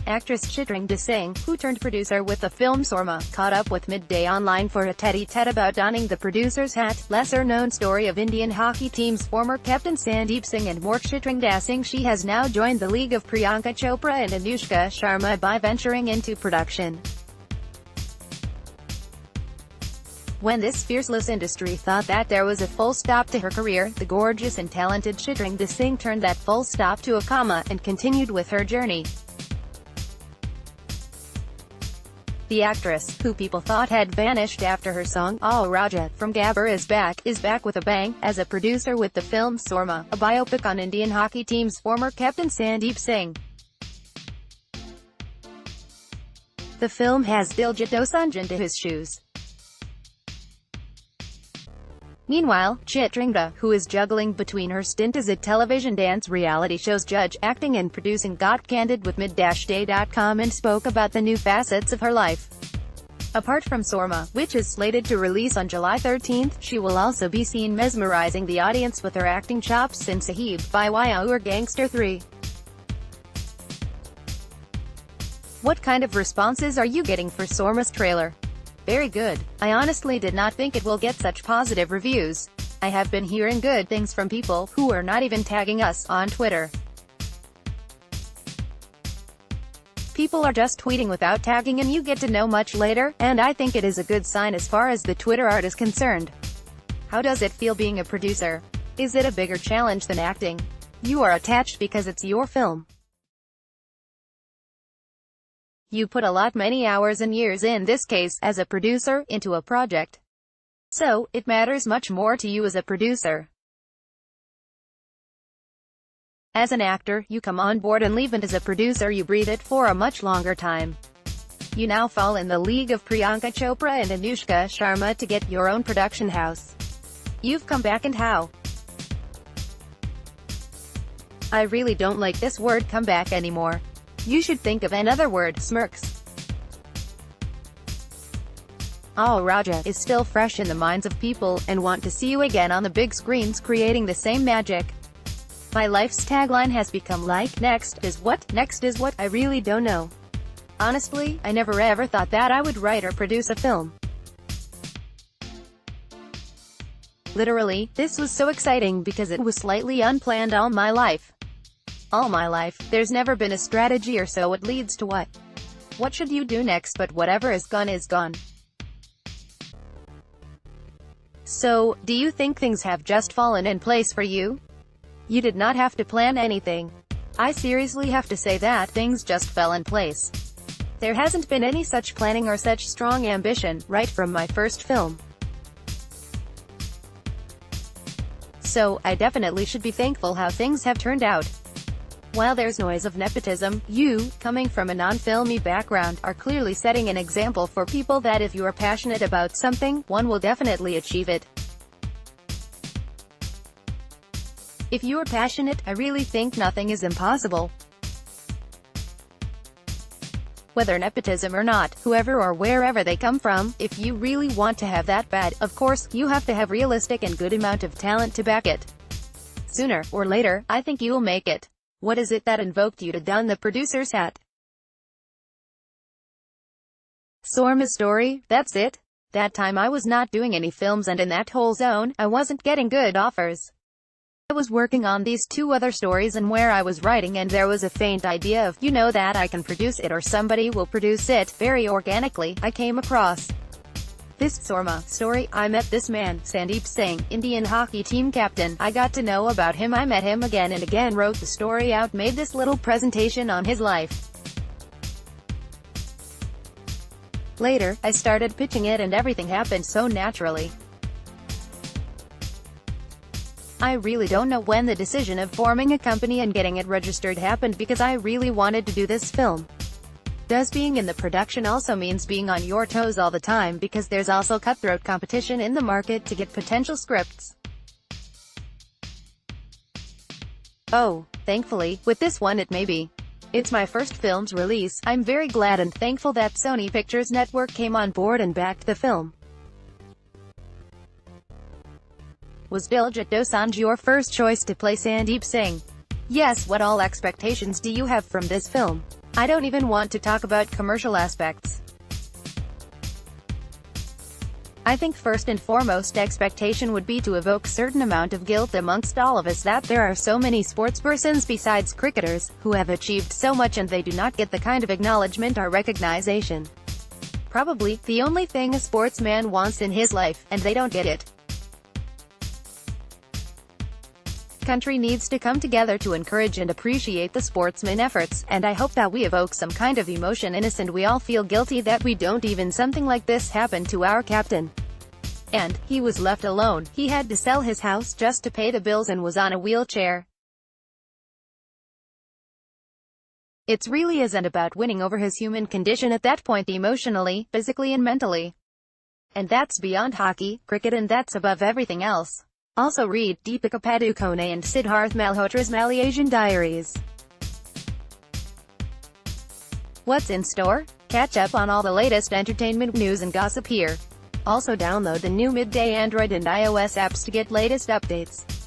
Actress Chitrangda Singh, who turned producer with the film Sorma, caught up with Midday Online for a tete-a-tete about donning the producer's hat. Lesser-known story of Indian hockey team's former captain Sandeep Singh and more. Chitrangda Singh, she has now joined the league of Priyanka Chopra and Anushka Sharma by venturing into production. When this fearless industry thought that there was a full stop to her career, the gorgeous and talented Chitrangda Singh turned that full stop to a comma, and continued with her journey. The actress, who people thought had vanished after her song, Al Raja, from Gabbar is back with a bang, as a producer with the film Sorma, a biopic on Indian hockey team's former captain Sandeep Singh. The film has Diljit Dosanjh into his shoes. Meanwhile, Chitrangda, who is juggling between her stint as a television dance reality show's judge, acting and producing, got candid with mid-day.com and spoke about the new facets of her life. Apart from Sorma, which is slated to release on July 13, she will also be seen mesmerizing the audience with her acting chops in Sahib, Bhaiya or Gangster 3. What kind of responses are you getting for Sorma's trailer? Very good. I honestly did not think it will get such positive reviews. I have been hearing good things from people who are not even tagging us on Twitter. People are just tweeting without tagging and you get to know much later, and I think it is a good sign as far as the Twitter art is concerned. How does it feel being a producer? Is it a bigger challenge than acting? You are attached because it's your film. You put many hours and years in this case, as a producer, into a project. So, it matters much more to you as a producer. As an actor, you come on board and leave, and as a producer you breathe it for a much longer time. You now fall in the league of Priyanka Chopra and Anushka Sharma to get your own production house. You've come back, and how? I really don't like this word comeback anymore. You should think of another word, smirks. Al Raja is still fresh in the minds of people, and want to see you again on the big screens creating the same magic. My life's tagline has become like, next is what, I really don't know. Honestly, I never ever thought that I would write or produce a film. Literally, this was so exciting because it was slightly unplanned all my life. All my life, there's never been a strategy or so it leads to what. What should you do next, but whatever is gone is gone. So, do you think things have just fallen in place for you? You did not have to plan anything. I seriously have to say that things just fell in place. There hasn't been any such planning or such strong ambition, right from my first film. So, I definitely should be thankful how things have turned out. While there's noise of nepotism, you, coming from a non-filmy background, are clearly setting an example for people that if you are passionate about something, one will definitely achieve it. If you are passionate, I really think nothing is impossible. Whether nepotism or not, whoever or wherever they come from, if you really want to have that bad, of course, you have to have realistic and good amount of talent to back it. Sooner or later, I think you'll make it. What is it that invoked you to don the producer's hat? Sorma's story, that's it. That time I was not doing any films, and in that whole zone, I wasn't getting good offers. I was working on these 2 other stories and where I was writing, and there was a faint idea of, that I can produce it or somebody will produce it. Very organically, I came across this Sorma story. I met this man, Sandeep Singh, Indian hockey team captain. I got to know about him, I met him again and again, wrote the story out, made this little presentation on his life. Later, I started pitching it and everything happened so naturally. I really don't know when the decision of forming a company and getting it registered happened, because I really wanted to do this film. Does being in the production also means being on your toes all the time, because there's also cutthroat competition in the market to get potential scripts? Oh, thankfully, with this one it may be. It's my first film's release. I'm very glad and thankful that Sony Pictures Network came on board and backed the film. Was Diljit Dosanjh your first choice to play Sandeep Singh? Yes. What all expectations do you have from this film? I don't even want to talk about commercial aspects. I think first and foremost expectation would be to evoke certain amount of guilt amongst all of us that there are so many sportspersons besides cricketers, who have achieved so much and they do not get the kind of acknowledgement or recognition. Probably, the only thing a sportsman wants in his life, and they don't get it. Country needs to come together to encourage and appreciate the sportsmen efforts, and I hope that we evoke some kind of emotion in us and we all feel guilty that we don't even something like this happen to our captain. And, he was left alone, he had to sell his house just to pay the bills and was on a wheelchair. It really isn't about winning over his human condition at that point emotionally, physically and mentally. And that's beyond hockey, cricket, and that's above everything else. Also read Deepika Padukone and Siddharth Malhotra's Malaysian Diaries. What's in store? Catch up on all the latest entertainment news and gossip here. Also download the new Midday Android and iOS apps to get latest updates.